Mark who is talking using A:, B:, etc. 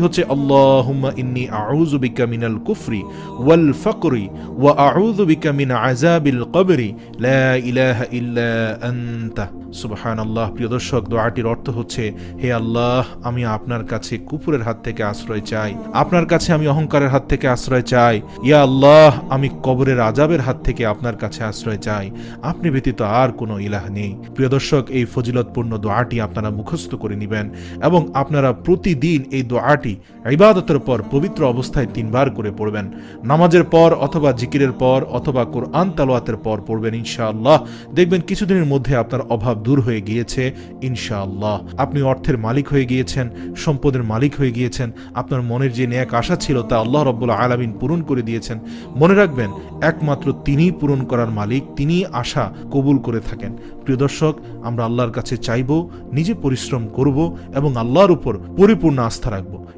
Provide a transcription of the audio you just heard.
A: হচ্ছে আল্লাহুম্মা ইন্নী আউযু বিকা মিনাল কুফরি ওয়াল ফাকরি ওয়া আউযু বিকা মিন আযাবিল কবরি লা ইলাহা ইল্লা আনতা। সুবহানাল্লাহ। প্রিয় দর্শক, দোয়াটির অর্থ হচ্ছে, হে আল্লাহ, আমি আপনার কাছে কুফরের হাত থেকে আশ্রয় চাই, আপনার কাছে আমি অহংকারের হাত থেকে আশ্রয় চাই। ইয়া আল্লাহ, আমি কবরের আযাবের হাত থেকে আপনার কাছে আশ্রয় চাই, আপনি ব্যতীত আর কোনো ইলাহ নেই। প্রিয় দর্শক, এই ফজিলতপূর্ণ দোয়াটি আপনারা মুখস্থ করে নেবেন এবং আপনারা প্রতিদিন এই দোয়াটি ইবাদতের পর পবিত্র অবস্থায় 3 বার করে পড়বেন। নামাজের পর অথবা জিকিরের পর অথবা কোরআন তেলাওয়াতের পর পড়বেন। ইনশাআল্লাহ দেখবেন কিছুদিনের মধ্যে আপনার অভাব দূর হয়ে গিয়েছে। ইনশাআল্লাহ আপনি অর্থের মালিক হয়ে গিয়েছেন, সম্পদের মালিক হয়ে গিয়েছেন, আপনার মনের যে নেক আশা ছিল তা আল্লাহ রাব্বুল আলামিন পূরণ করে দিয়েছেন। মনে রাখবেন, একমাত্র তিনিই পূরণ করার মালিক, তিনিই আশা কবুল করে থাকেন। প্রিয় দর্শক, আমরা আল্লাহর কাছে চাইব, নিজে পরিশ্রম করব এবং আল্লাহর উপর পরিপূর্ণ আস্থা রাখব।